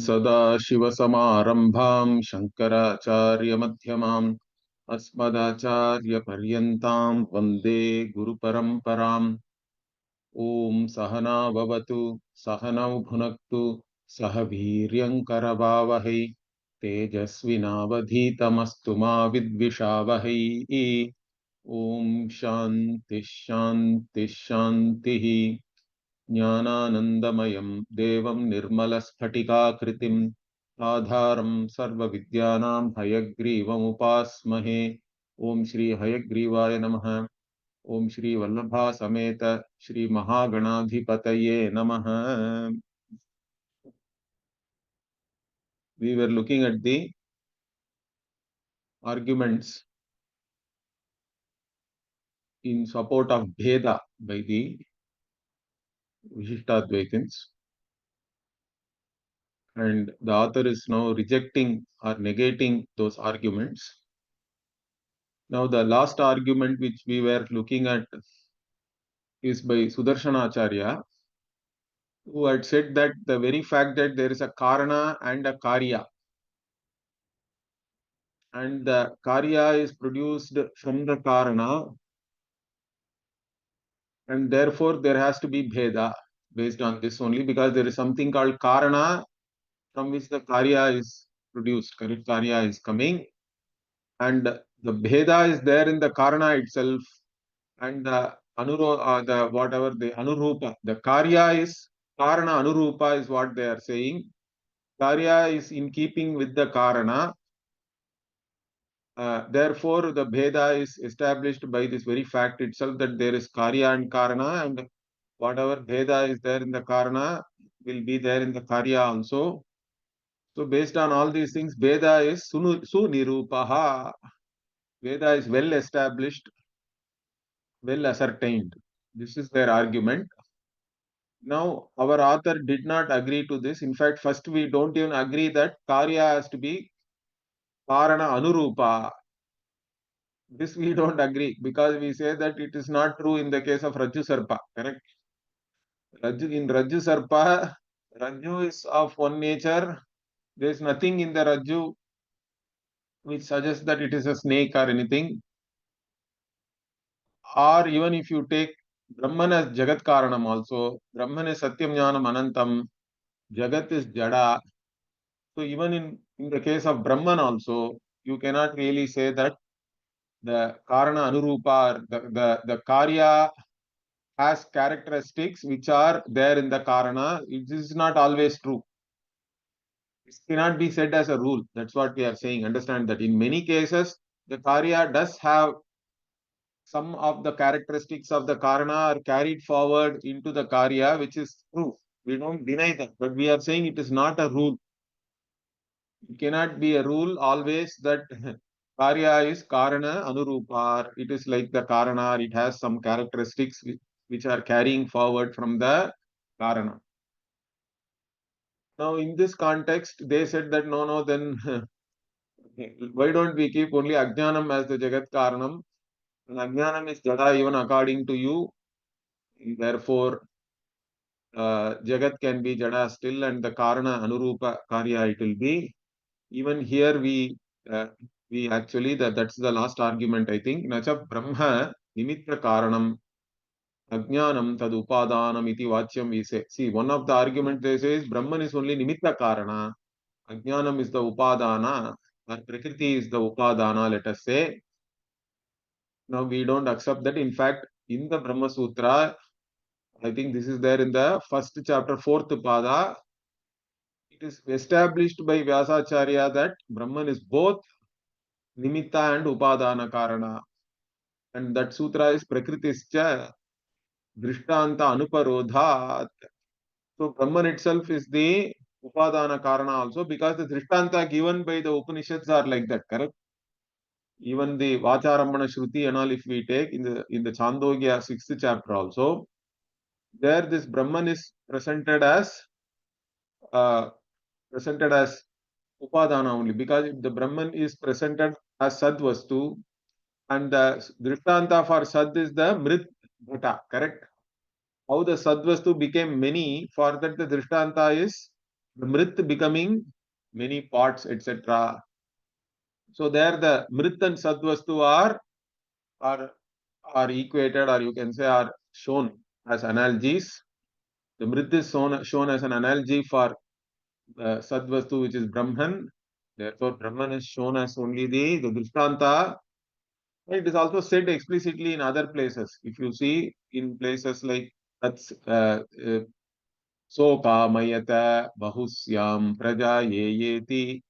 सदाशिवसमारम्भां शङ्कराचार्यमध्यमाम् अस्मदाचार्यपर्यन्तां वन्दे गुरुपरम्पराम्। ॐ सहना भवतु सहनौ भुनक्तु सह वीर्यङ्करवावहै तेजस्विनावधीतमस्तु मा विद्विषावहै। ॐ शान्तिः शान्तिः शान्तिः। ज्ञानानन्दमयं देवं निर्मलस्फटिकाकृतिम् आधारं सर्वविद्यानां हयग्रीवमुपास्महे। ॐ श्री हयग्रीवाय नमः। ॐ श्री वल्लभा समेत श्री महागणाधिपतये नमः। We were looking at the arguments in support of Bheda by the Vishishtadvaitins, and the author is now rejecting or negating those arguments. Now the last argument which we were looking at is by Sudarshana-acharya, who had said that the very fact that there is a Karana and a Karya, and the Karya is produced from the Karana, and therefore there has to be Bheda based on this only, because there is something called Karana from which the Karya is produced, correct? Karya is coming, and the Bheda is there in the Karana itself, and the whatever the Anurupa, the Karya is Karana Anurupa is what they are saying. Karya is in keeping with the Karana. Therefore, the Bheda is established by this very fact itself, that there is Karya and Karana, and whatever Bheda is there in the Karana will be there in the Karya also. So, based on all these things, Bheda is Sunirupaha. Veda is well established, well ascertained. This is their argument. Now, our author did not agree to this. In fact, first we don't even agree that Karya has to be Karana Anurupa. This we don't agree, because we say that it is not true in the case of Rajju Sarpa, correct? In Rajju Sarpa, Rajju is of one nature. There is nothing in the Rajju which suggests that it is a snake or anything. Or even if you take Brahman as Jagat Karanam also, Brahman is Satyam Jnanam Anantam, Jagat is Jada. So even in the case of Brahman also, you cannot really say that the Karana Anurupa, the Karya has characteristics which are there in the Karana. This is not always true. It cannot be said as a rule. That's what we are saying. Understand that in many cases, the Karya does have some of the characteristics of the Karana are carried forward into the Karya, which is true. We don't deny that, but we are saying it is not a rule. It cannot be a rule always that Karya is Karana Anurupa. It is like the Karana, it has some characteristics which are carrying forward from the Karana. Now, in this context, they said that no, then why don't we keep only Ajnanam as the Jagat Karanam? And Ajnanam is Jada even according to you. Therefore, Jagat can be Jada still, and the Karana Anurupa Karya it will be. Even here we actually, that's the last argument, I think. Nacha Brahma Nimitta Karanam Ajnanam Tad Upadanam iti Vachyam we say. See, one of the arguments they say is Brahman is only Nimitta Karana, Ajnanam is the Upadana, or Prakriti is the Upadana, let us say. Now we don't accept that. In fact, in the Brahma Sutra, I think this is there in the first chapter, 4th Pada, it is established by Vyasacharya that Brahman is both Nimitta and Upadana Karana. And that sutra is Prakritischa Drishtanta Anuparodhat. So Brahman itself is the Upadana Karana also, because the Drishtanta given by the Upanishads are like that, correct? Even the Vacharamana Shruti and all, if we take in the Chandogya 6th chapter also, there this Brahman is presented as Upadana only, because if the Brahman is presented as Sadvastu, and the Drishtanta for Sad is the Mrit Bhata, correct? How the Sadvastu became many, for that the Drishtanta is the mrit becoming many parts, etc. So there the mrit and sadvastu are are equated, or you can say are shown as analogies. The mrit is shown as an analogy for sadvastu, which is Brahman. Therefore, Brahman is shown as only the Drishtanta. It is also said explicitly in other places. If you see in places like that's so kamayata bahusyam praja yeti,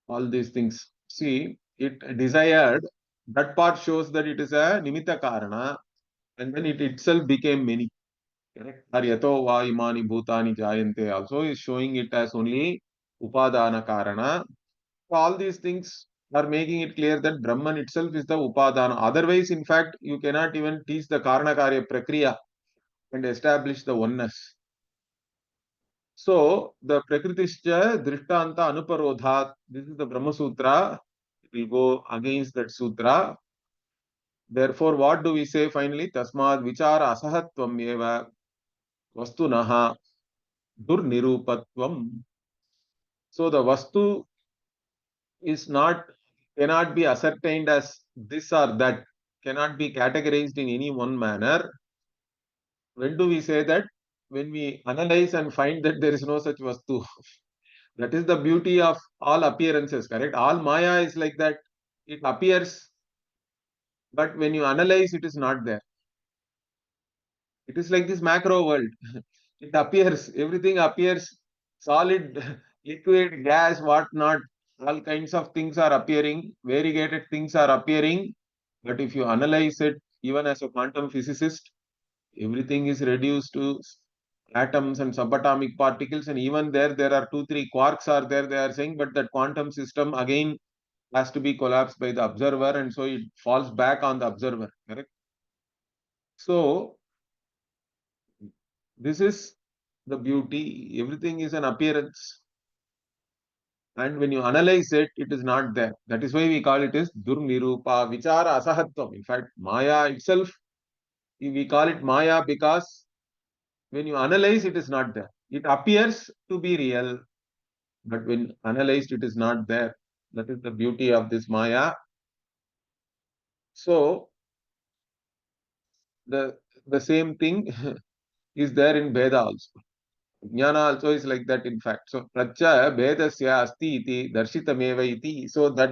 all these things. See, it desired, that part shows that it is a nimitta karana, and then it itself became many. Correct? Or yato va imani bhutani jayante also is showing it as only upadana karana. So all these things are making it clear that Brahman itself is the upadana. Otherwise, in fact, you cannot even teach the karana karya prakriya and establish the oneness. So the Prakritischa Drishtanta Anuparodhat, this is the Brahma Sutra. It will go against that sutra. Therefore, what do we say finally? Tasmad vichara asahatvam eva vastunaha durniroopatvam. So the vastu is not, cannot be ascertained as this or that, cannot be categorized in any one manner. When do we say that? When we analyze and find that there is no such vastu. That is the beauty of all appearances, correct? All Maya is like that. It appears, but when you analyze, it is not there. It is like this macro world. It appears, everything appears solid, liquid, gas, what not. All kinds of things are appearing, variegated things are appearing. But if you analyze it, even as a quantum physicist, everything is reduced to atoms and subatomic particles, and even there are two, three quarks are there, they are saying, but that quantum system again has to be collapsed by the observer, and so it falls back on the observer, correct? So this is the beauty. Everything is an appearance, and when you analyze it, it is not there. That is why we call it as durnirupa vichara asahatvam. In fact, Maya itself, we call it Maya because when you analyze, it is not there. It appears to be real, but when analyzed, it is not there. That is the beauty of this Maya. So the same thing is there in Veda also. Jnana also is like that, in fact. So pracha bhedasya asti iti darshitameva iti. So that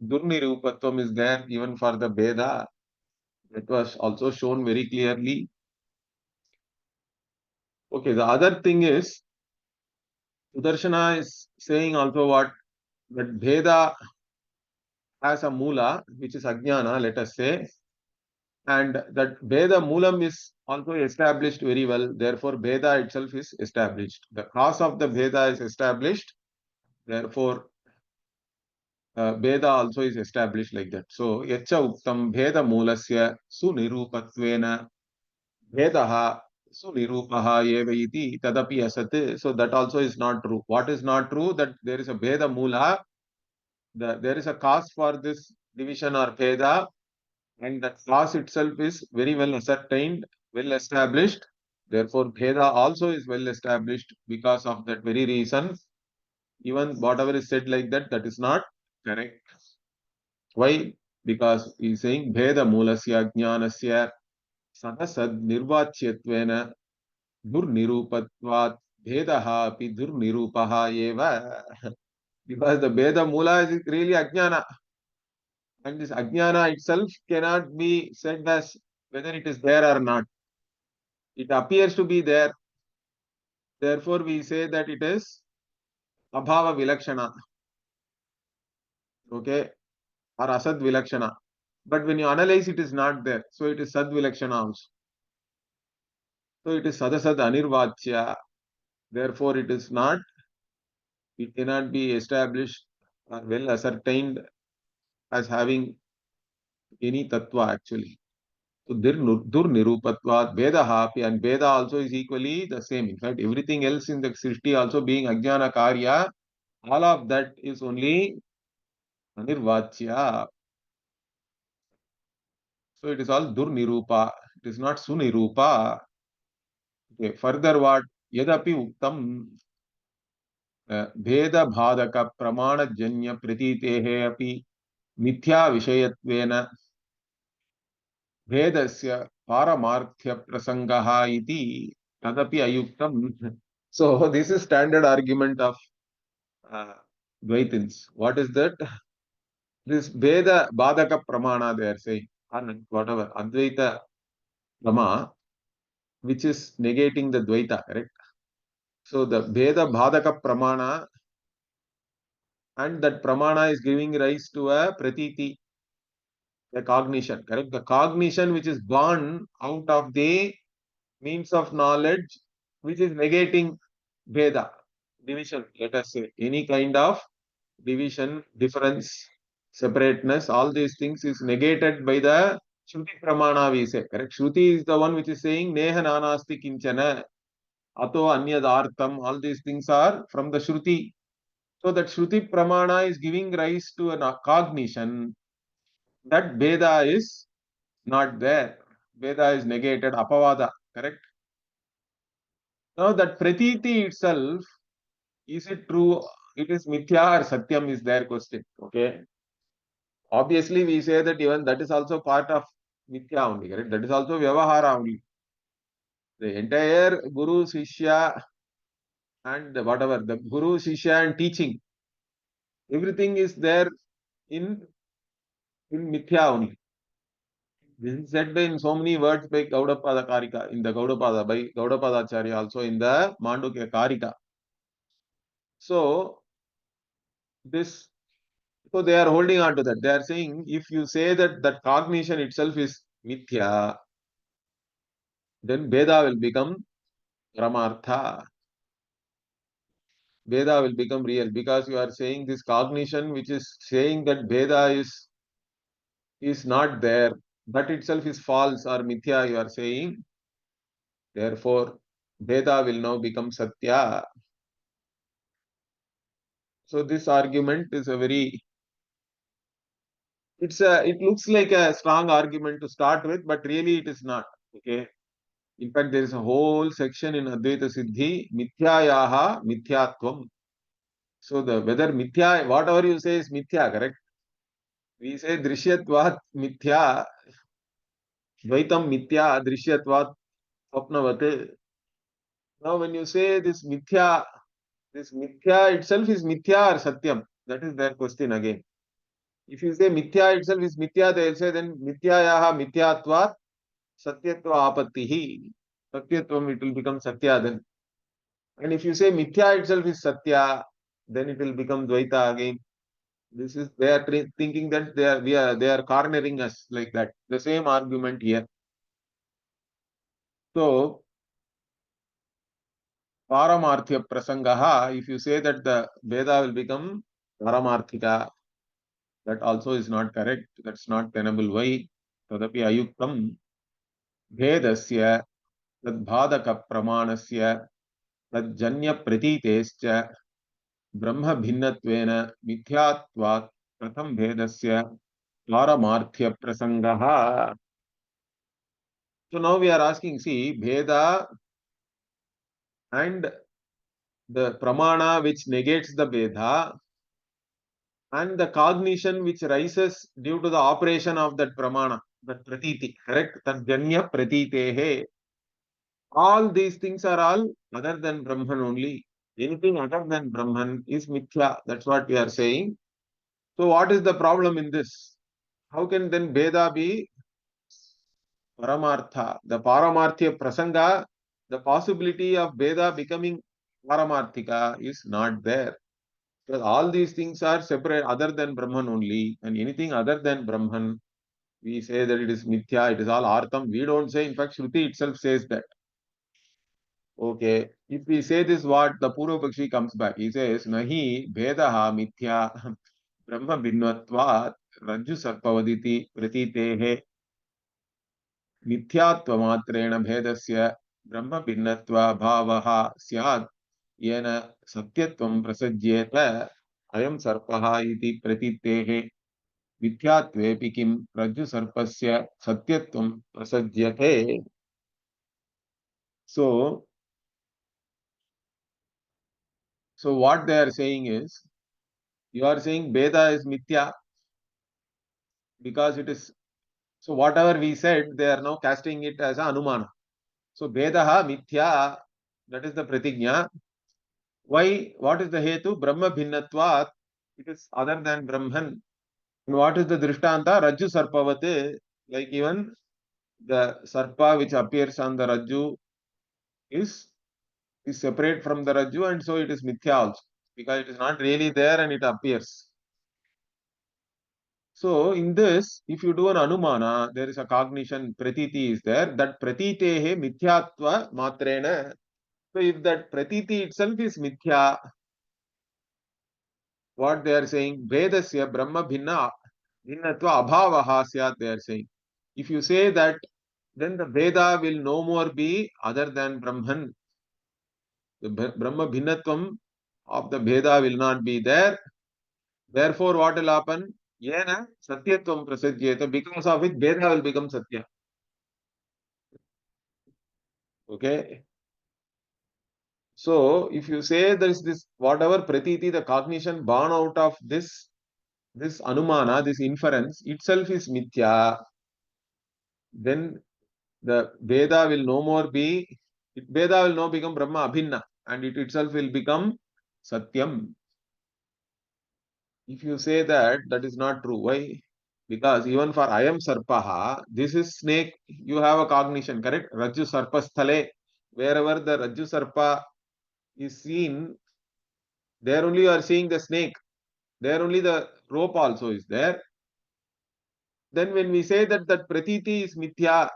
durnirupatvam is there even for the Veda. That was also shown very clearly. Okay, the other thing is Sudarshana is saying also what, that Veda has a mula, which is ajnana, let us say, and that Veda Moolam is also established very well. Therefore, Veda itself is established. The cause of the Veda is established. Therefore, Veda also is established like that. So, Yacha Uktam Veda Moolasya Sunirupattvena Vedaha Sunirupaha Eva iti Tadapi Asat. So, that also is not true. What is not true? That there is a Veda Moola, there is a cause for this division or Veda, and that class itself is very well ascertained, well established. Therefore, Bheda also is well established. Because of that very reason, even whatever is said like that, that is not correct. Why? Because he is saying Bheda Moolasya Jnanasya Sadasad Nirvachyattvena Durnirupatvat Bhedaha api Durnirupaha eva. Because the Bheda Mula is really Ajnana. And this Ajnana itself cannot be said as whether it is there or not. It appears to be there. Therefore, we say that it is Abhava Vilakshana. Okay? Or Asad Vilakshana. But when you analyze, it is not there. So it is Sad Vilakshana also. So it is Sadasad Anirvachya. Therefore, it is not, it cannot be established or well ascertained as having any tattva actually. So Durnirupatvat Vedaha, and Veda also is equally the same. In fact, everything else in the Srishti also being Ajnana Karya, all of that is only Anirvachya. So it is all Durnirupa. It is not Sunirupa. Okay, further what? Yadapi Uktam. भेदबाधक-प्रमाणजन्य-प्रतीतेः अपि मिथ्या-विषयत्वेन भेदस्य पारमार्थ्य-प्रसङ्गः इति तदपि अयुक्तम्. So this is standard argument of Dvaitins. What is that? This Veda Badaka Pramana they are saying, or whatever, Advaita Prama, which is negating the Dvaita, correct? So the Veda Badaka Pramana, and that Pramana is giving rise to a Pratiti, the cognition, correct? The cognition which is born out of the means of knowledge, which is negating Veda, division, let us say, any kind of division, difference, separateness, all these things is negated by the Shruti Pramana, we say, correct? Shruti is the one which is saying, Neha Nanasti Kinchana, Ato Anyadartham, all these things are from the Shruti. So that Shruti Pramana is giving rise to a cognition that Veda is not there. Veda is negated, Apavada, correct? Now that Pratiti itself, is it true? It is Mithya or Satyam is their question, okay? Obviously, we say that even that is also part of Mithya only, correct? That is also Vyavahara only. The entire Guru, Shishya, and whatever, the Guru, Shishya, and teaching, everything is there in, in Mithya only. This is said in so many words by Gaudapada Karika, in the Gaudapada, by Gaudapada Acharya, also in the Mandukya Karika. So, this, so they are holding on to that. They are saying, if you say that that cognition itself is Mithya, then Veda will become Ramartha. Veda will become real because you are saying this cognition which is saying that Veda is not there. That itself is false or mithya, you are saying. Therefore, Veda will now become Satya. So this argument is a very, it looks like a strong argument to start with, but really it is not. Okay. In fact, there is a whole section in Advaita Siddhi, Mithyayaha Mithyatvam. So the whether Mithya, whatever you say is Mithya, correct? We say Drishyatvat Mithya, Dvaitam Mithya, Drishyatvat Swapnavat. Now when you say this Mithya itself is Mithya or Satyam? That is their question again. If you say Mithya itself is Mithya, they will say then Mithyayaha Mithyatvat Satyatva Apattihi. Satyatvam, it will become Satya then. And if you say Mithya itself is Satya, then it will become Dvaita again. This is, they are thinking that they are cornering us like that. The same argument here. So, Paramarthya Prasangaha, if you say that the Veda will become Paramarthika, that also is not correct. That's not tenable. Why? Tadapi Ayuktam Bhedasya Tadbhadaka Pramanasya Tadjanya Pratitescha Brahma Bhinnatvena Mithyatvat Pratham Bhedasya Paramarthya Prasangaha. So now we are asking, see, Veda and the Pramana which negates the Veda and the cognition which rises due to the operation of that Pramana, that Pratiti, correct? Tadjanya Pratitehe. All these things are all other than Brahman only. Anything other than Brahman is Mithya. That's what we are saying. So what is the problem in this? How can then Veda be Paramartha? The Paramarthya Prasanga, the possibility of Veda becoming Paramarthika is not there. Because all these things are separate other than Brahman only, and anything other than Brahman, we say that it is Mithya, it is all Artham. We don't say, in fact, Shruti itself says that. Okay, if we say this, what the Purva Pakshi comes back, he says, Nahi Vedaha Mithya Brahma Bhinnatvat Rajju Sarpavaditi Pratitehe Mithyatvamatreణ Bhedasya Brahma Bhinnatva Bhavaha Syat Yena Satyatvam Prasajyeta Ayam Sarpaha iti Pratitehe Mithyatvepi Kim Rajju Sarpasya Satyatvam Prasajyate. So, So what they are saying is, you are saying Veda is mithya because it is. So whatever we said, they are now casting it as a Anumana. So Vedaha mithya, that is the pratigna. Why? What is the hetu? Brahma bhinnatvat. It is other than Brahman. And what is the drishtanta? Rajju sarpavate. Like even the sarpa which appears on the Rajju is separate from the Rajju, and so it is mithya also. Because it is not really there and it appears. So in this, if you do an Anumana, there is a cognition, pratiti is there. That pratitehe mithyatva matrena. So if that pratiti itself is mithya, what they are saying, Vedasya Brahma bhinnatva abhavaha syat, they are saying. If you say that, then the Veda will no more be other than Brahman. The Brahma bhinnatvam of the Veda will not be there. Therefore, what will happen? Yena satyatvam prasadyeta. Because of it, Veda will become satya. Okay. So, if you say there is this, whatever pratiti, the cognition born out of this anumana, this inference itself is mithya, then the Veda will no more be, Veda will now become Brahma Abhinna, and it itself will become Satyam. If you say that, that is not true. Why? Because even for I am Sarpaha, this is snake, you have a cognition, correct? Rajju Sarpa Sthale, wherever the Rajju Sarpa is seen, there only you are seeing the snake. There only the rope also is there. Then when we say that that pratiti is mithya,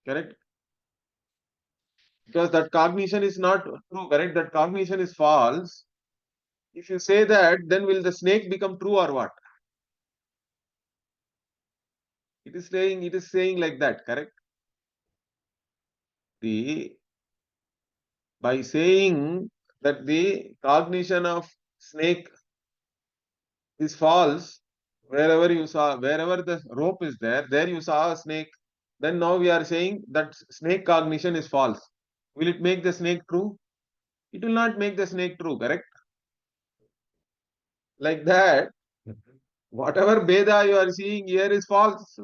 correct? Because that cognition is not true, correct? That cognition is false. If you say that, then will the snake become true or what? It is saying like that, correct? The by saying that the cognition of snake is false, wherever the rope is there, there you saw a snake. Then now we are saying that snake cognition is false. Will it make the snake true? It will not make the snake true, correct? Like that, whatever Veda you are seeing here is false.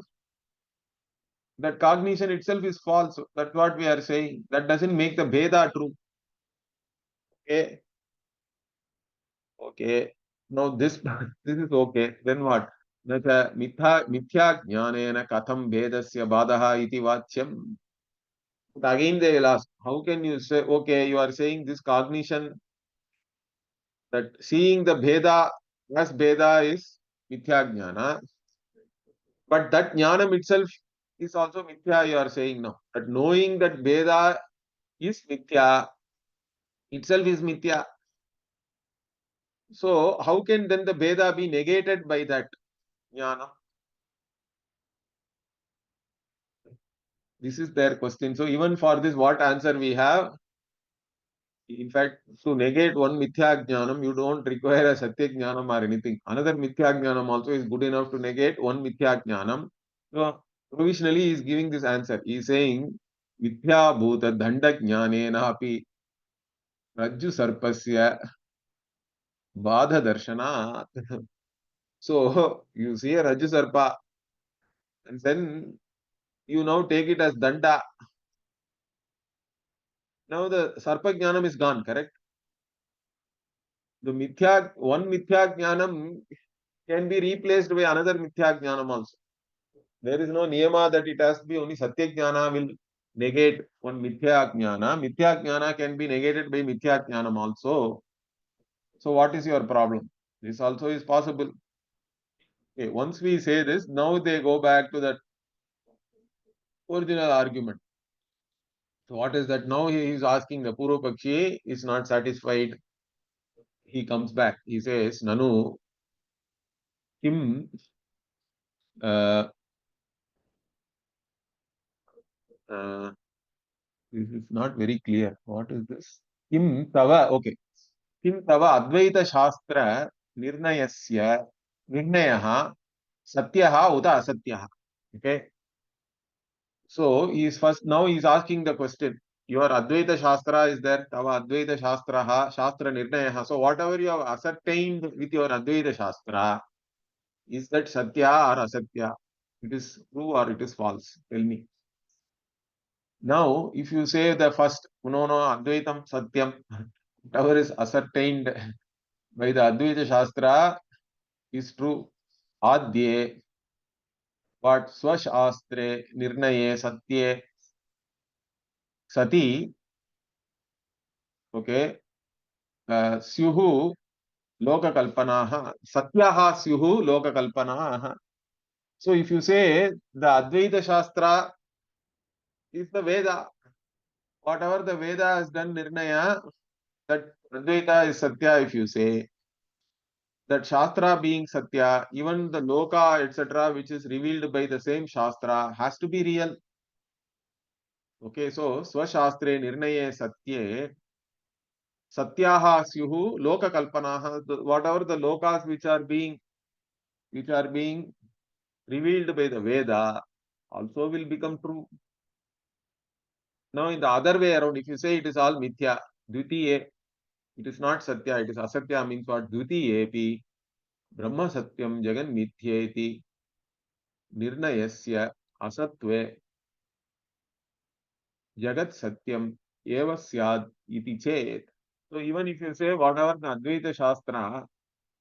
That cognition itself is false. That's what we are saying. That doesn't make the Veda true. Okay. Okay. Now this this is okay. Then what? That mithya jnanena katham vedasya badaha iti vachyam. But again they will ask, how can you say, okay, you are saying this cognition, that seeing the Veda as Veda is mithya jnana, but that jnanam itself is also mithya, you are saying now. That knowing that Veda is mithya, itself is mithya. So how can then the Veda be negated by that jnana? This is their question. So even for this, what answer we have? In fact, to negate one mithya jnanam, you don't require a satya jnanam or anything. Another mithya jnanam also is good enough to negate one mithya jnanam. So provisionally he is giving this answer. He is saying mithya bhuta danda jnanena api rajju sarpasya badha darshana. So you see a rajju sarpa and then you now take it as danda. Now the sarpa jnanam is gone, correct? The one mithya jnanam can be replaced by another mithya jnanam also. There is no niyama that it has to be only satya jnana will negate one mithya jnana. Mithya jnana can be negated by mithya jnanam also. So what is your problem? This also is possible. Okay, once we say this, now they go back to that original argument. So what is that? Now he is asking, the Purva Pakshi is not satisfied. He comes back. He says, Nanu, Kim, uh, uh, this is not very clear. What is this? Kim Tava, okay. Kim Tava Advaita Shastra Nirnayasya Nirnayaha Satyaha Uta Asatyaha. Okay. So he is first, now he is asking the question. your Advaita Shastra is there, Tava Advaita Shastra, Shastra Nirnaya. So whatever you have ascertained with your Advaita Shastra, is that Satya or Asatya? It is true or it is false? Tell me. Now, if you say the first, no, Advaitam Satyam, whatever is ascertained by the Advaita Shastra is true. Adye, what Swashastre, Nirnaye, Satye, Sati, okay, Syuhu, Lokakalpanaha, Satyaha Syuhu, Lokakalpanaha. So if you say the Advaita Shastra is the Veda, whatever the Veda has done Nirnaya, that Advaita is Satya. If you say that Shastra being Satya, even the Loka, etc., which is revealed by the same Shastra, has to be real. Okay, so Swashastre Nirnaye Satye, Satyaha Syuhu, Loka Kalpanaha, whatever the Lokas which are being revealed by the Veda, also will become true. Now, in the other way around, if you say it is all Mithya, Dvitiye, it is not Satya, it is Asatya, means what? Dvitiyepi, Brahma Satyam Jagan Mithyeti, Nirnayasya, Asatve, Jagat Satyam, Eva Syad, Iti Chet. So, even if you say whatever the Advaita Shastra,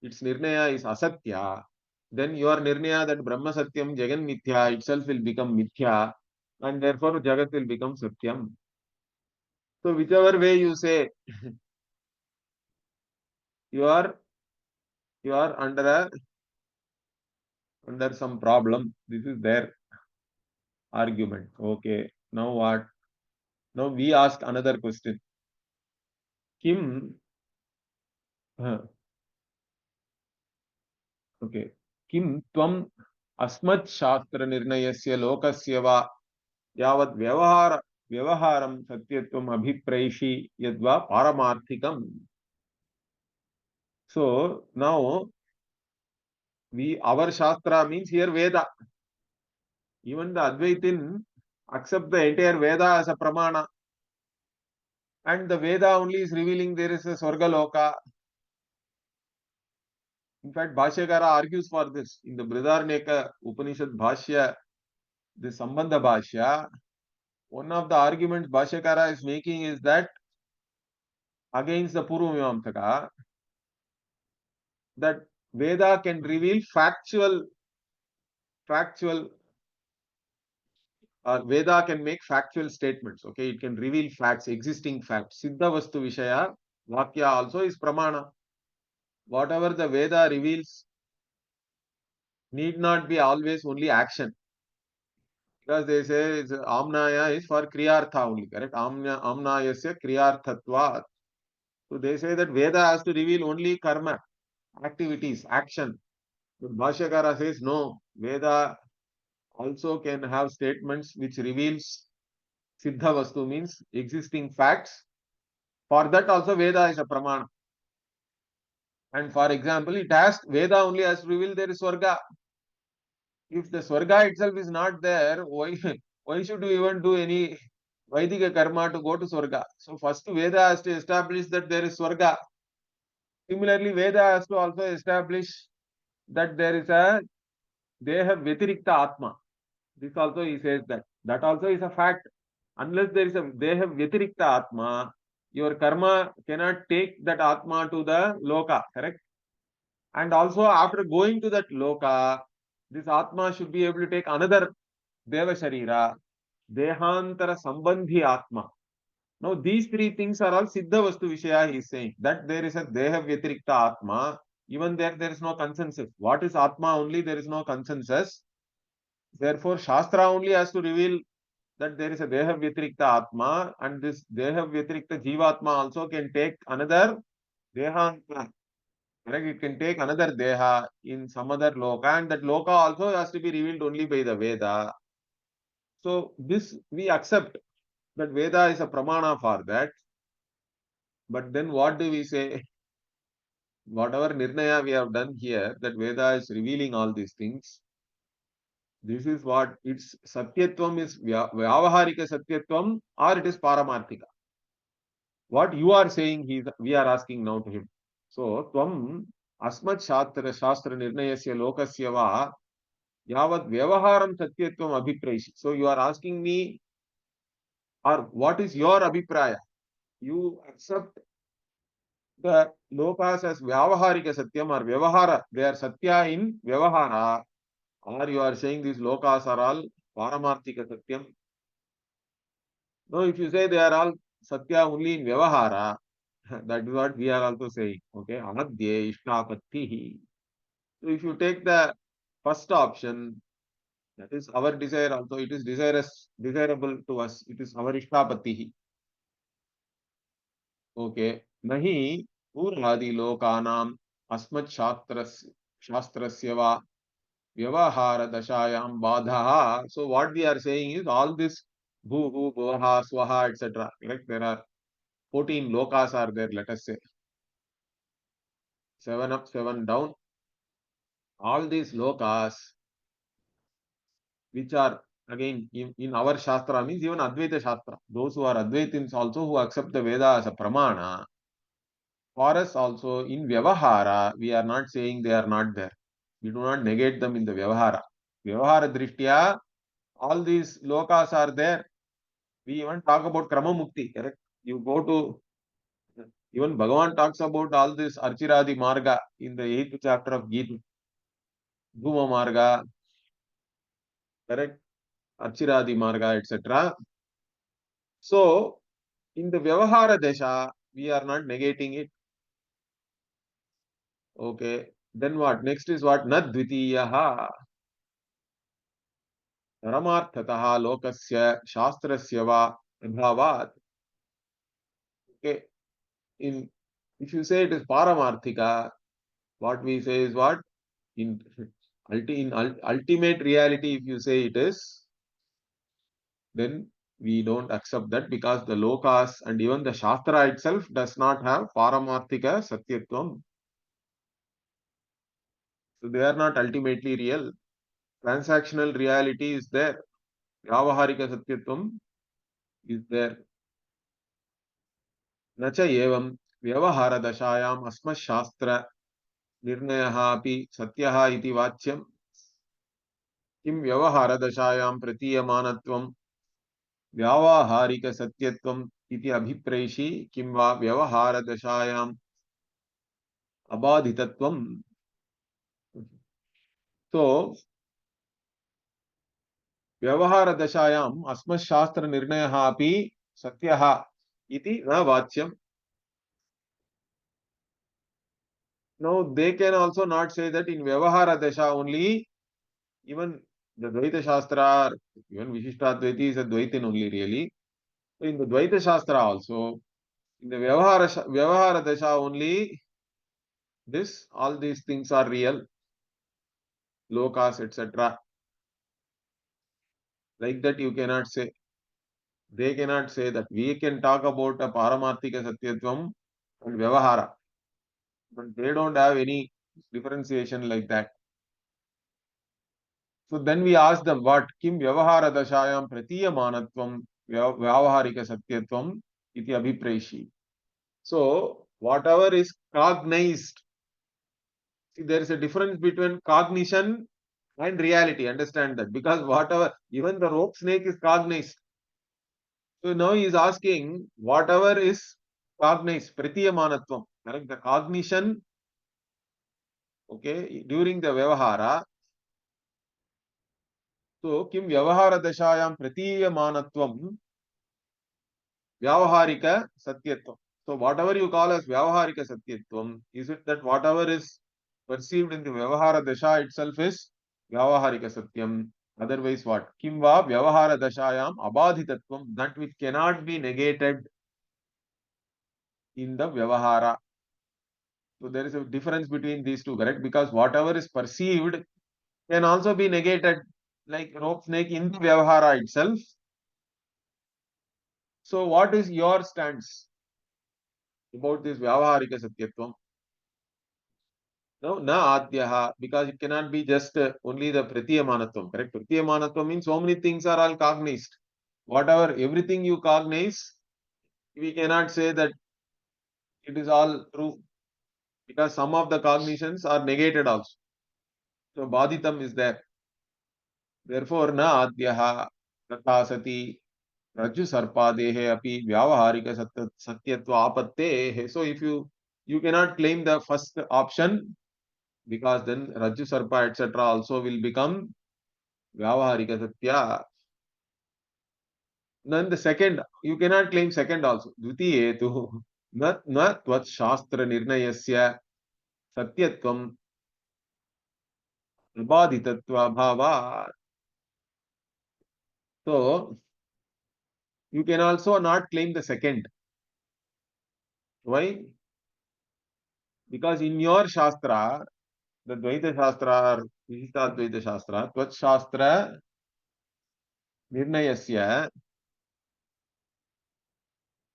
its Nirnaya is Asatya, then your Nirnaya that Brahma Satyam Jagan Mithya itself will become Mithya, and therefore Jagat will become Satyam. So, whichever way you say, you are under some problem. This is their argument. Okay. Now what? Now we ask another question. Kim, okay. Kim tvam asmat shastra nirnayasya lokasya va yavat vyavaharam satyatvam abhipraishi yadva paramarthikam. So now our shastra means here Veda. Even the Advaitin accept the entire Veda as a pramana. And the Veda only is revealing there is a Swarga Loka. In fact, Bhashyakara argues for this. In the Brihadaranyaka Upanishad Bhashya, the Sambandha Bhashya, one of the arguments Bhashyakara is making is that against the Purvamimamsaka, that Veda can reveal factual, Veda can make factual statements. Okay, it can reveal facts, existing facts. Siddha Vastu Vishaya, Vakya also is Pramana. Whatever the Veda reveals need not be always only action. Because they say Amnaya is for Kriyartha only, correct? Amnayasya Kriyarthatvat. So they say that Veda has to reveal only karma, activities, action. But Bhashyakara says no, Veda also can have statements which reveals Siddha Vastu, means existing facts. For that also Veda is a pramana. And for example, Veda only has to reveal there is Swarga. If the Swarga itself is not there, why should we even do any Vaidika karma to go to Swarga? So first Veda has to establish that there is Swarga. Similarly, Veda has to also establish that there is a Deha Vyatirikta Atma. This also he says that. That also is a fact. Unless there is a Deha Vyatirikta Atma, your karma cannot take that Atma to the Loka, correct? And also after going to that Loka, this Atma should be able to take another Deva Sharira, Dehantara Sambandhi Atma. Now these three things are all Siddha Vastu Vishaya, he is saying. That there is a Deha Vyatirikta Atma, even there is no consensus. What is Atma only, there is no consensus. Therefore, Shastra only has to reveal that there is a Deha Vyatirikta Atma, and this Deha Vyatirikta Jivatma also can take another Dehantara. Correct? It can take another Deha in some other Loka, and that Loka also has to be revealed only by the Veda. So this we accept that Veda is a pramana for that. But then what do we say? Whatever Nirnaya we have done here, that Veda is revealing all these things. This is what its satyatvam is, vyavaharika satyatvam, or it is paramarthika. What you are saying, we are asking now to him. So, tvam asmat shastra nirnayasya lokasya va yavat vyavaharam satyatvam abhipraishi. So, you are asking me, or what is your abhipraya? You accept the lokas as vyavaharika satyam or vyavahara. They are satya in vyavahara. Or you are saying these lokas are all paramarthika satyam. No, if you say they are all satya only in vyavahara, that is what we are also saying. Okay, anadye ishtapattihi. So if you take the first option, that is our desire also, it is desirable to us. It is our ishtapattihi. Okay, nahi purvadi lokanam asmat shastrasya va vyavahara dashayam badhaha. So what we are saying is all this bhu, bhuvaha, swaha, etc. Like there are 14 lokas are there, let us say. 7 up, 7 down. All these lokas, which are again in our Shastra, means even Advaita Shastra. Those who are Advaitins also who accept the Veda as a Pramana. For us also in Vyavahara, we are not saying they are not there. We do not negate them in the Vyavahara. Vyavahara Drishtya, all these lokas are there. We even talk about Krama Mukti, correct? You go to, even Bhagavan talks about all this Archiradi Marga in the 8th chapter of Gita. Dhuma Marga, correct? Archiradi Marga, etc. So, in the Vyavahara Desha, we are not negating it. Okay. Then what? Next is what? Nadvitiyaha Ramarthataha Lokasya Shastrasya va Bhavat. Okay. In If you say it is Paramarthika, what we say is what? In, ultimate reality, if you say it is, then we don't accept that because the lokas and even the Shastra itself does not have Paramarthika Satyatvam. So they are not ultimately real. Transactional reality is there. Vyavaharika Satyatvam is there. Nacha evam Vyavahara Dashayam Asma Shastra Nirnayaha api Satyaha iti Vachyam Kim Vyavahara Dashayam Pratiyamanatvam Vyavaharika Satyatvam iti Abhipraishi Kim va Vyavahara Dashayam Abadhitatvam. So, Vyavahara Dashayam Asma Shastra Nirnayaha api Satyaha iti na Vachyam. Now, they can also not say that in Vyavahara Dasha only, even the Dvaita Shastra, even Vishishtadvaiti is a Dvaitin only really. So in the Dvaita Shastra also, in the Vyavahara Dasha only, all these things are real, lokas, etc. Like that you cannot say. They cannot say that. We can talk about a Paramarthika Satyatvam and Vyavahara, but they don't have any differentiation like that. So then we ask them, what kim vyavahara dashayam pratiyamanatvam vyavaharika satyatvam iti abhipreshi. So whatever is cognized, see, there is a difference between cognition and reality. Understand that, because whatever, even the rope snake is cognized. So now he is asking whatever is cognized, pratiyamanatvam, correct? The cognition, okay, during the vyavahara. So kim vyavahara dashayam pratiyamanatvam Vyavaharika Satyatvam. So whatever you call as Vyavaharika Satyatvam, is it that whatever is perceived in the Vyavahara Dasha itself is Vyavaharika Satyam? Otherwise what? Kimva Vyavahara Dashayam Abadhitatvam, that which cannot be negated in the Vyavahara. So there is a difference between these two, correct? Because whatever is perceived can also be negated, like rope snake in the Vyavahara itself. So what is your stance about this Vyavaharika Satyatvam? No, na adyaha, because it cannot be just only the pratyamanatvam, correct? Pratyamanatvam means so many things are all cognized. Whatever, everything you cognize, we cannot say that it is all true because some of the cognitions are negated also. So baditam is there. Therefore, na adyaha तथा सति rajju sarpadehe api vyavaharika satyatva apattehe. So if you cannot claim the first option because then rajju sarpa etc. also will become vyavaharika satya. Then the second, you cannot claim second also. Dvitiye tu na tvat shastra nirnayasya satyatvam abaditatva bhava. So you can also not claim the second. Why? Because in your shastra, the Dvaita Shastra or Vishistadvaita Shastra, Tvat Shastra Nirnayasya,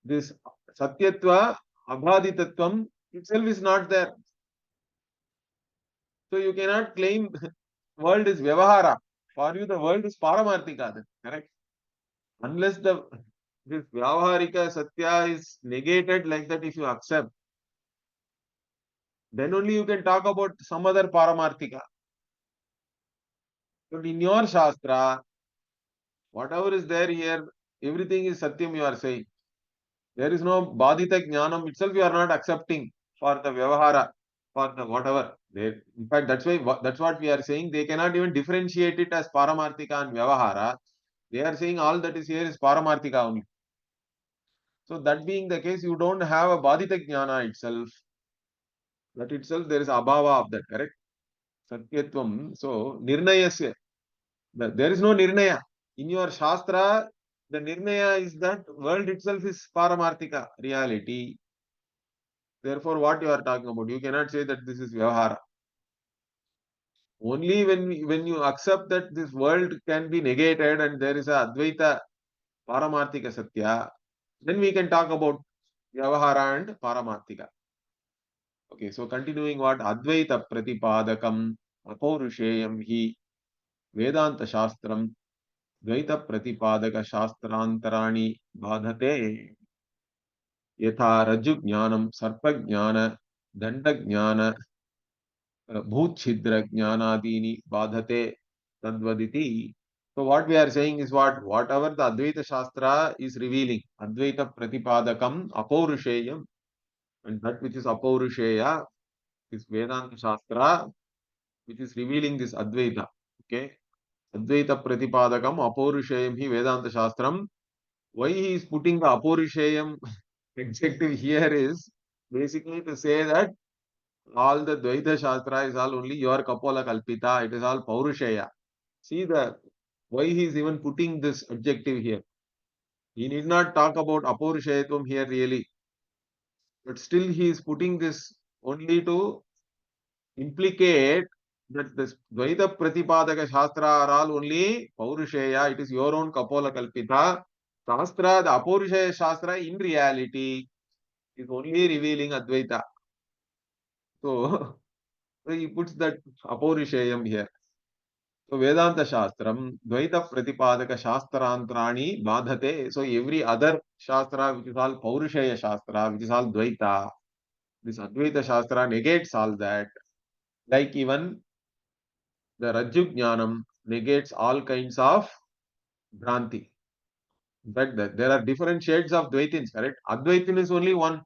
this Satyatva Abhaditatvam itself is not there. So you cannot claim world is Vyavahara. For you, the world is Paramarthika, then, correct? Unless this Vyavaharika Satya is negated like that, if you accept, then only you can talk about some other Paramarthika. But in your Shastra, whatever is there here, everything is Satyam, you are saying. There is no Badita Jnanam itself, you are not accepting for the Vyavahara, for the whatever. In fact, that's what we are saying. They cannot even differentiate it as Paramarthika and Vyavahara. They are saying all that is here is Paramarthika only. So that being the case, you don't have a Badita Jnana itself. That itself, there is Abhava of that, correct? Satyatvam. So, Nirnayasya. There is no Nirnaya. In your Shastra, the Nirnaya is that world itself is Paramarthika, reality. Therefore, what you are talking about, you cannot say that this is Vyavahara. Only when you accept that this world can be negated and there is a Advaita Paramarthika Satya, then we can talk about Vyavahara and Paramarthika. Okay, so continuing what Advaita Pratipadakam Apaurusheyam hi Vedanta Shastram Dvaita Pratipadaka Shastrantarani Badhate Yatha Rajju Jnanam Sarpa Jnana Danda Jnana Bhutchidra Jnanadini Badhate Tadvaditi. So what we are saying is whatever the Advaita Shastra is revealing, Advaita Pratipadakam Apaurusheyam, and that which is Apaurusheya is Vedanta Shastra, which is revealing this Advaita. Okay. Advaita Pratipadakam Apaurusheyam hi Vedanta Shastram. Why he is putting the Apaurusheyam adjective here is basically to say that all the Dvaita Shastra is all only your Kapola Kalpita, it is all Paurushaya. See why he is even putting this adjective here. He need not talk about Apaurushayatum here really, but still he is putting this only to implicate that this Dvaita Pratipadaka Shastra are all only Paurushaya, it is your own Kapola Kalpita. Shastra, the Apaurushaya Shastra in reality is only revealing Advaita. So, so he puts that Apaurishayam here. So Vedanta Shastram, Dvaita Pratipadaka Shastrantrani Badhate. So every other Shastra which is all Paurushaya Shastra, which is all Dvaita, this Advaita Shastra negates all that. Like even the Rajju Jnanam negates all kinds of Bhranti. In fact, there are different shades of Dvaitins, correct? Advaitin is only one.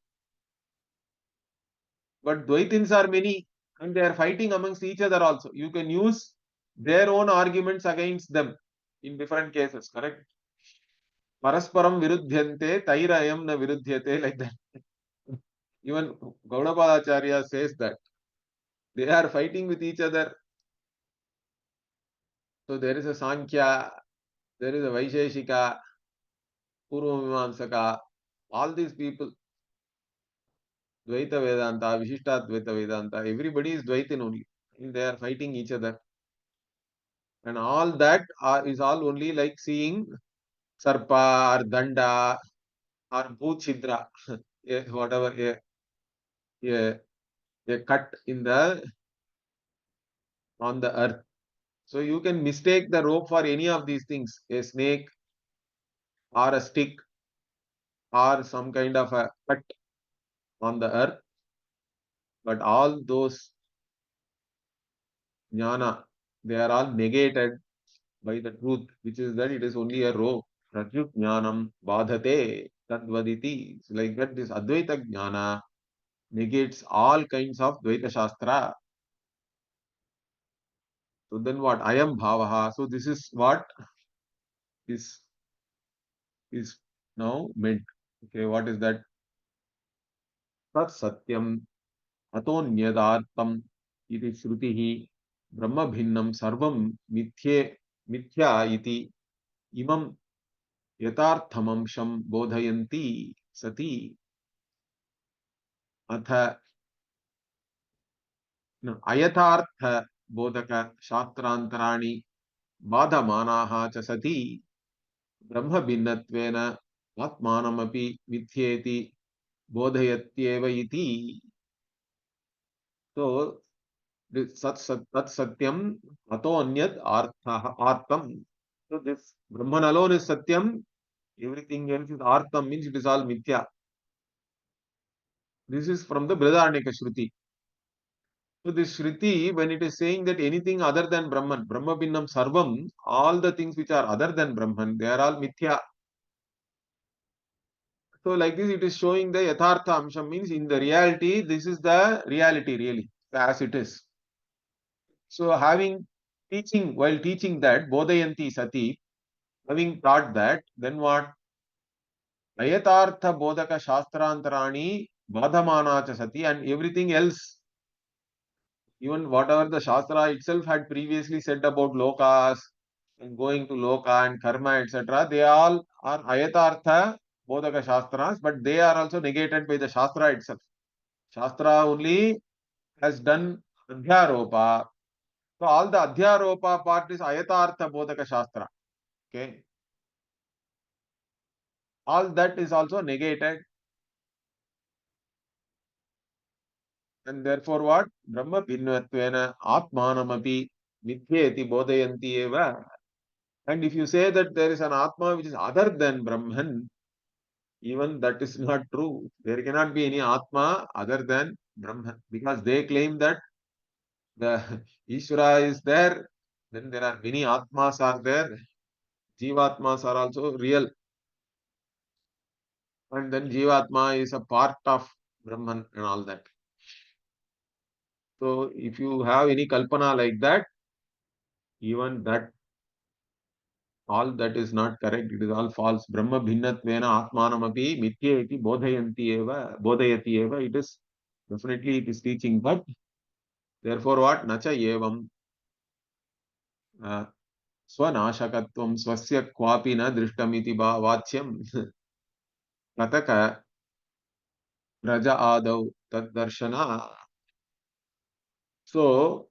But Dvaitins are many and they are fighting amongst each other also. You can use their own arguments against them in different cases, correct? Parasparam virudhyante, tairayam na virudhyate, like that. Even Gaudapadacharya says that they are fighting with each other. So there is a Sankhya, there is a Vaisheshika, Purvamimamsaka, all these people, Dvaita Vedanta, Vishishtadvaita Vedanta, everybody is Dvaitin only. And they are fighting each other. And all that is all only like seeing Sarpa or Danda or Bhutchidra, whatever, a cut in the on the earth. So you can mistake the rope for any of these things, a snake or a stick or some kind of a cut on the earth. But all those jnana, they are all negated by the truth, which is that it is only a rope. Pratyut jnanam badhate tadvaditi. It's like that this Advaita jnana negates all kinds of Dvaita Shastra. So then what? Ayam bhavaha. So this is what is is now meant. Okay, what is that? Tat satyam atonyyadartam iti shrutihi brahma bhinnam sarvam mithya iti imam yatarthamamsham bodhayanti sati अथ अयथार्थ बोधक शास्त्रांतराणि बाधमानाः च सति ब्रह्म भिन्नत्वेन आत्मानमपि मिथ्येति बोधयत्येव इति तो तत् सत्यम अतो अन्यत् आर्थः आर्तम. So this Brahman alone is satyam, everything else is artam, means it is all mithya. This is from the Brihadaranyaka Shruti. So this Shruti, when it is saying that anything other than Brahman, Brahma Bhinnam Sarvam, all the things which are other than Brahman, they are all mithya. So like this, it is showing the Yathartha Amsham, means in the reality, this is the reality really, as it is. So having teaching, while teaching that, Bodhayanti Sati, having taught that, then what? Ayatartha Bodhaka Shastrantarani Badhamana cha Sati, and everything else, even whatever the Shastra itself had previously said about Lokas and going to Loka and Karma, etc., they all are Ayatartha Bodhaka Shastras, but they are also negated by the Shastra itself. Shastra only has done Adhyaropa. So all the Adhyaropa part is Ayatartha Bodhaka Shastra. Okay. All that is also negated. And therefore what? Brahma Bhinnvatvena Atmanamapi Mithyeti Bodhayanti Eva. And if you say that there is an Atma which is other than Brahman, even that is not true. There cannot be any Atma other than Brahman, because they claim that the Ishvara is there, then there are many Atmas are there, Jivatmas are also real, and then Jivatma is a part of Brahman and all that. So if you have any Kalpana like that, even that, all that is not correct, it is all false. Brahma bhinnatvena atmanamapi mithya iti bodhayati eva, it is definitely it is teaching, but therefore what? Nacha evam swanashakatvam swasya kwapi na drishtamiti vacyam kataka raja adau tad darshana. So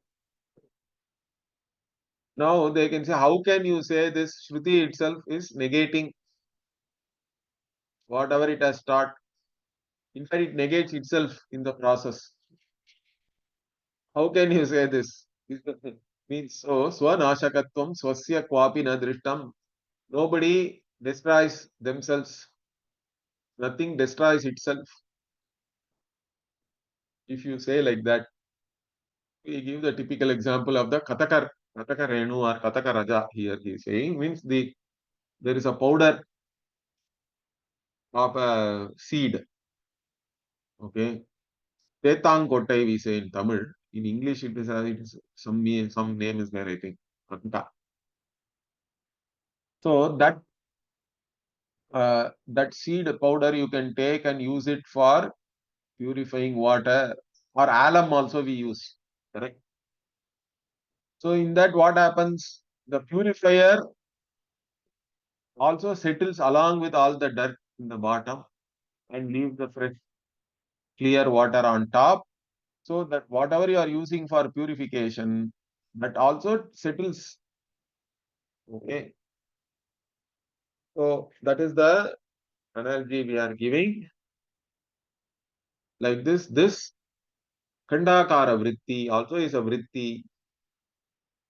now they can say, how can you say this Shruti itself is negating whatever it has taught? In fact, it negates itself in the process. How can you say this? Means so swanashakatvam swasya kwapi na drishtam. Nobody destroys themselves. Nothing destroys itself. If you say like that, we give the typical example of the Kataka Renu or Kataka Raja here he is saying, means there is a powder of a seed. Okay. Tetangkottai we say in Tamil. In English it is some name is there, I think. Kataka. So that seed powder you can take and use it for purifying water, or alum also we use. Correct. So in that what happens? The purifier also settles along with all the dirt in the bottom and leaves the fresh clear water on top, so that whatever you are using for purification, that also settles. Okay. So that is the analogy we are giving. Like this Khandakara vritti also is a vritti.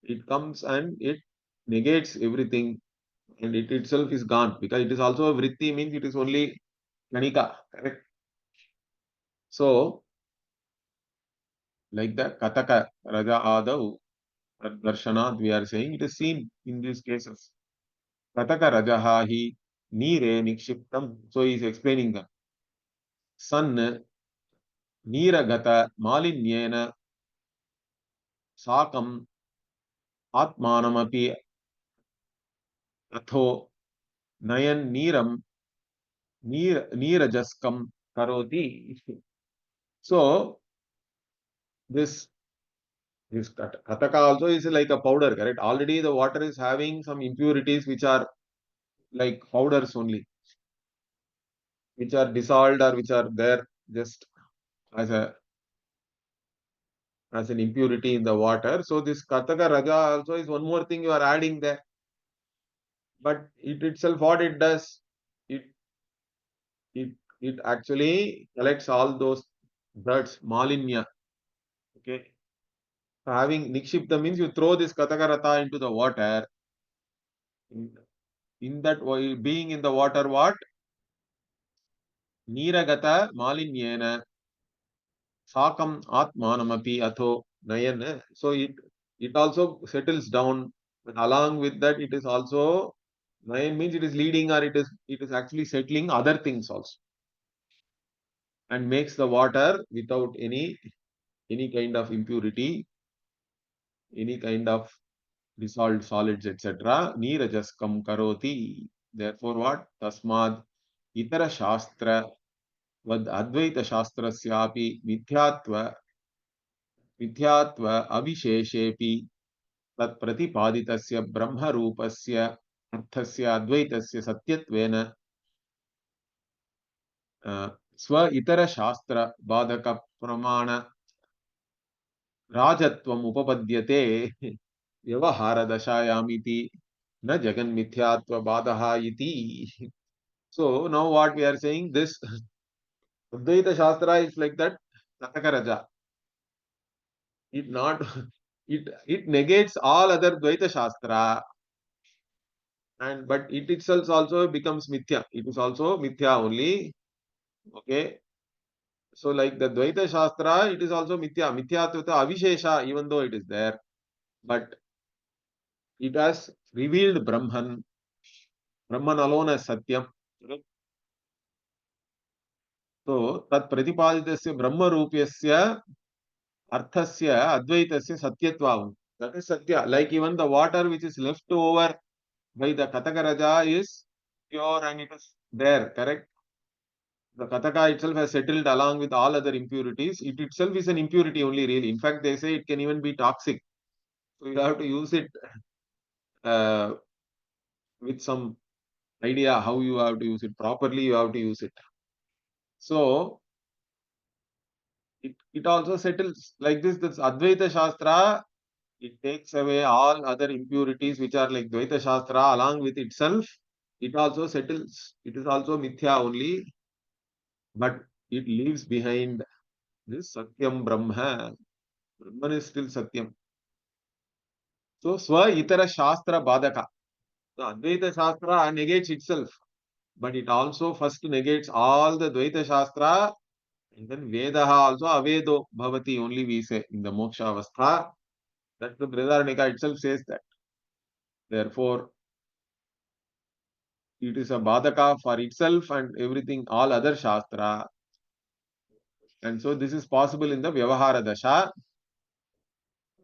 it comes and it negates everything, and it itself is gone, because it is also a vritti, means it is only kanika, correct? So, like the Kataka Raja Adav Darshanat, we are saying it is seen in these cases. Kataka Rajaha hi Nire Nikshiptam. So he is explaining the sun Niragata Malinyena Sakam Atmanamapi Atho Nayan Niram Nirajaskam Karoti. So this Kataka also is like a powder, correct? Already the water is having some impurities which are like powders only, which are dissolved or which are there just as a as an impurity in the water. So this Kataka Raja also is one more thing you are adding there. But it itself, what it does, it it it actually collects all those birds, malinya. Okay. So having nikshipta means you throw this Katakarata into the water. In, in that while being in the water, what? Niragata malinyena sakam atmanamapi atho nayan. So it also settles down. But along with that, it is also nayan means it is leading, or it is actually settling other things also, and makes the water without any kind of impurity, any kind of dissolved solids, etc. Nirajaskam karoti. Therefore, what? Tasmad itara shastra vad advaita shastrasyapi मिथ्यात्व अविशेषेपि तत् प्रतिपादितस्य ब्रह्मरूपस्य अर्थस्य अद्वैतस्य सत्यत्वेन स्व इतर शास्त्र बाधक प्रमाण राजत्वम् उपपद्यते व्यवहारदशायामिति न जगन्मिथ्यात्व बाधः इति. So now what we are saying, this Advaita Shastra is like that Kataka Raja. It not it negates all other Dvaita Shastra, and but it itself also becomes mithya. It is also mithya only. Okay. So like the Dvaita Shastra, it is also mithya. Mithya to the avishesha, even though it is there, but it has revealed Brahman. Brahman alone as Satyam. So tat pratipaditasya Brahma rupyasya arthasya advaitasya satyatvam. That is Satya. Like even the water which is left over by the Kataka Raja is pure and it is there, correct? The Kataka itself has settled along with all other impurities. It itself is an impurity only, really. In fact, they say it can even be toxic. So you have to use it uh, with some idea how you have to use it properly. You have to use it. So it also settles like this. This Advaita Shastra, it takes away all other impurities which are like Dvaita Shastra along with itself. It also settles. It is also mithya only, but it leaves behind this Satyam Brahma. Brahman is still Satyam. So Swa Itara Shastra Badaka. So Advaita Shastra negates itself, but it also first negates all the Dvaita Shastra, and then Vedaha also Avedo Bhavati only we say in the Moksha Avastha. That the Brihadaranyaka itself says that. Therefore, it is a Badaka for itself and everything, all other Shastra. And so this is possible in the Vyavahara Dasha,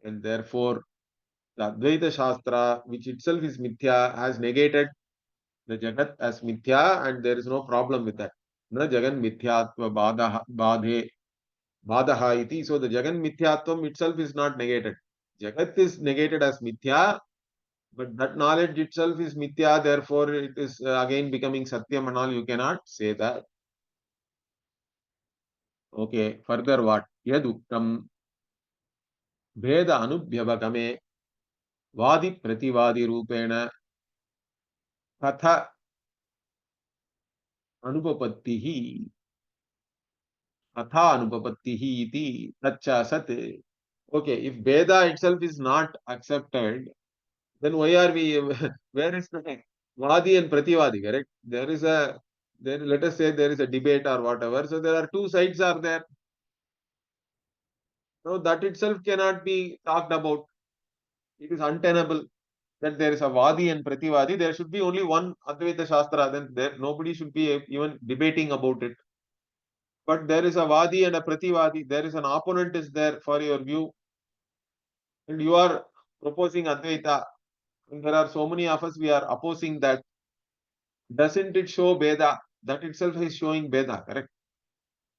and therefore the Advaita Shastra, which itself is Mithya, has negated the Jagat as Mithya, and there is no problem with that. Na Jagan Mithyatva Badaha iti. So the Jagan Mithyatvam itself is not negated. Jagat is negated as Mithya, but that knowledge itself is Mithya, therefore it is again becoming Satyam and all. You cannot say that. Okay, further what? Yaduktam Veda Anubhyavagame Vadi Prativadi Rupena Katha Anupapattihi Atha Anupapattihi iti Tacha Sat. Okay, if Veda itself is not accepted, then why are we, where is the Vadi and Prativadi, correct? Let us say there is a debate or whatever. So there are two sides are there. So that itself cannot be talked about. It is untenable that there is a Vadi and Prativadi. There should be only one Advaita Shastra. Then nobody should be even debating about it. But there is a Vadi and a Prativadi. There is an opponent is there for your view. And you are proposing Advaita. And there are so many of us, we are opposing that. Doesn't it show Veda? That itself is showing Veda, correct?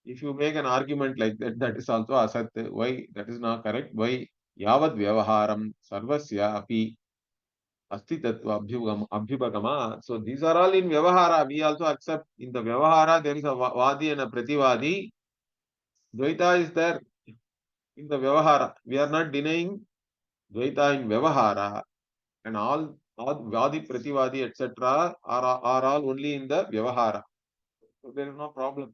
If you make an argument like that, that is also asat. Why that is not correct? Why yavad vyavaharam sarvasya api asti tattva abhyubhagama. So these are all in vyavahara. We also accept in the vyavahara there is a vadi and a prativadi. Dvaita is there in the vyavahara. We are not denying Dvaita in vyavahara, and all vadi prativadi etc. are all only in the vyavahara. So there is no problem.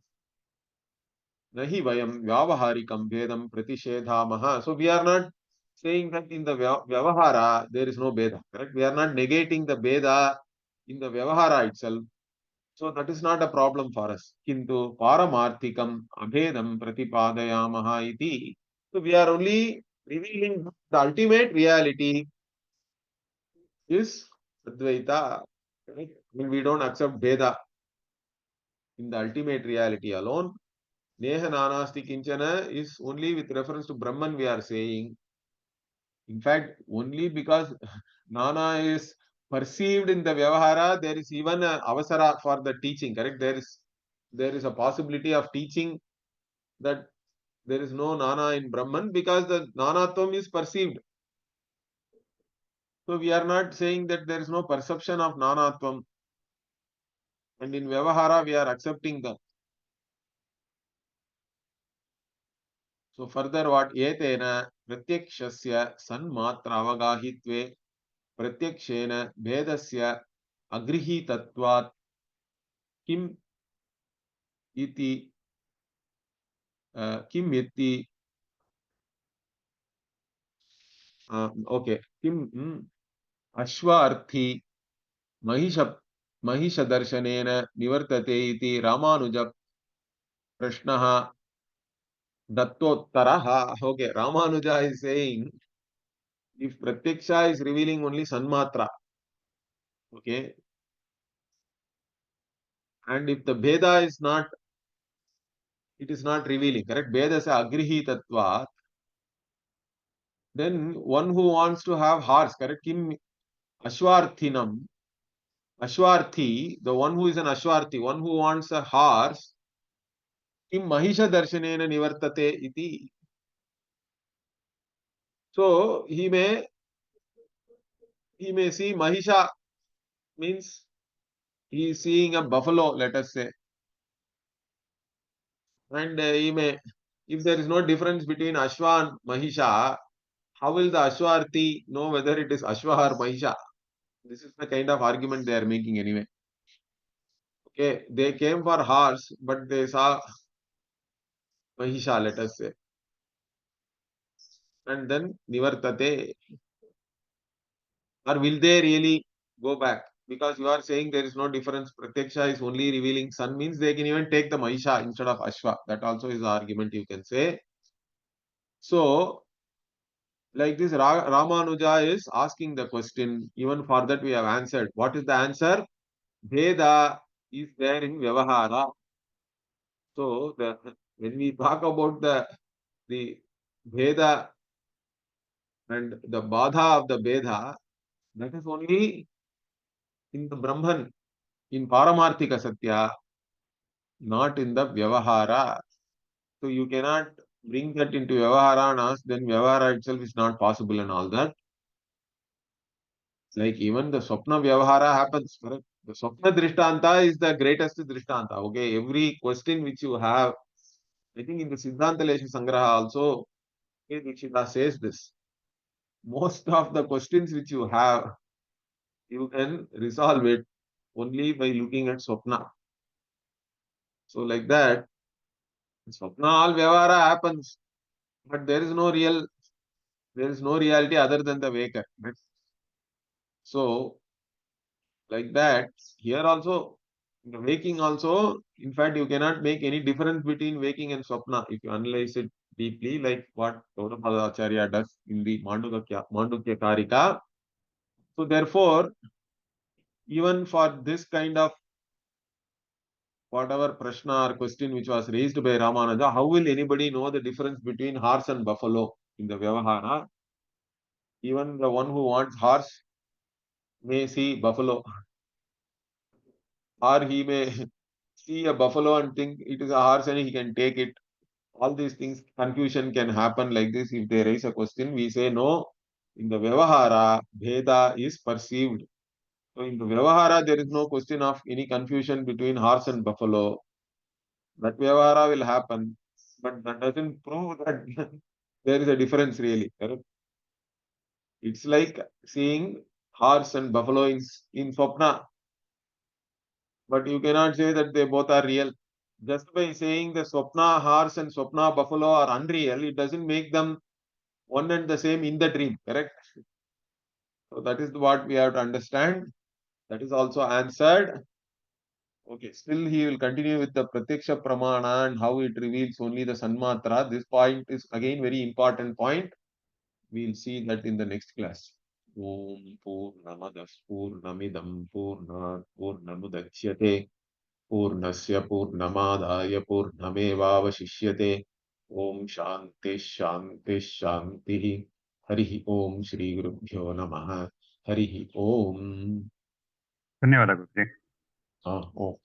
Nahi vayam vyavaharikam vedam pratishedhamaha. So we are not saying that in the vyavahara there is no Veda. Correct? We are not negating the Veda in the vyavahara itself. So that is not a problem for us. Kintu paramarthikam abhedam pratipadayamaha iti. So we are only revealing the ultimate reality is Advaita. Correct? When we don't accept Veda in the ultimate reality alone, Neha Nanasti Kinchana is only with reference to Brahman we are saying. In fact, only because Nana is perceived in the Vyavahara, there is even a avasara for the teaching, correct? There is a possibility of teaching that there is no Nana in Brahman because the Nanatvam is perceived. So we are not saying that there is no perception of Nanatvam. And in Vyavahara, we are accepting that. So further what? Etena pratyakshasya sanmatra avagahitve प्रत्यक्षेन भेदस्य अगृहीतत्वात् किम इति किम इति okay किम अश्वार्थी महिष महिषदर्शनेन निवर्तते इति रामानुज प्रश्नः दत्तोत्तरः. Okay, Ramanuja is saying if pratyaksha is revealing only sanmatra, okay, and if the bheda is not, it is not revealing, correct? Bheda is agrihitatva. Then one who wants to have horse, correct? Kim Ashwarthinam, Ashwarthi, the one who is an Ashwarthi, one who wants a horse, Kim Mahisha Darshanena Nivartate iti. So he may see Mahisha means he is seeing a buffalo, let us say. And he may, if there is no difference between Ashwa and Mahisha, how will the Ashwarthi know whether it is Ashwa or Mahisha? This is the kind of argument they are making anyway. Okay, they came for horse, but they saw Mahisha, let us say. And then Nivartate. Or will they really go back? Because you are saying there is no difference. Pratyaksha is only revealing sun means they can even take the Mahisha instead of Ashwa. That also is the argument you can say. So, like this, Ramanuja is asking the question. Even for that we have answered. What is the answer? Veda is there in Vyavahara. So, when we talk about the Veda and the Badha of the Veda, that is only in the Brahman, in Paramarthika Satya, not in the Vyavahara. So you cannot bring that into Vyavahara and ask, then Vyavahara itself is not possible and all that. Like even the Swapna Vyavahara happens, correct? The Swapna Drishtanta is the greatest Drishtanta. Okay, every question which you have, I think in the Siddhanta Lesha Sangraha also, okay, Dikshita says this. Most of the questions which you have, you can resolve it only by looking at Swapna. So like that, Swapna all Vyavahara happens, but there is no real There is no reality other than the waker. So, like that, here also, in the waking also, in fact, you cannot make any difference between waking and swapna if you analyze it deeply, like what Gaudapada Acharya does in the Mandukya Karika. So, therefore, even for this kind of whatever prashna or question which was raised by Ramanuja, how will anybody know the difference between horse and buffalo in the Vyavahara? Even the one who wants horse may see buffalo, or he may see a buffalo and think it is a horse and he can take it. All these things, confusion can happen like this. If they raise a question, we say no. In the Vyavahara, Bheda is perceived. So in the Vyavahara, there is no question of any confusion between horse and buffalo. That Vyavahara will happen, but that doesn't prove that there is a difference really. Correct? It's like seeing horse and buffalo in Swapna, but you cannot say that they both are real. Just by saying the Swapna horse and Swapna buffalo are unreal, it doesn't make them one and the same in the dream, correct? So that is what we have to understand. That is also answered. Okay, still he will continue with the Pratyaksha Pramana and how it reveals only the Sanmatra. This point is again very important point. We will see that in the next class. Om Purnamadah Purnamidam Purnat Purnamudachyate Purnasya Purnamadaya Purnamevavashishyate. Om Shanti Shanti Shanti. Harihi Om Shri Gurubhyo Namaha. Harihi Om. धन्यवाद गुरुजी. Om.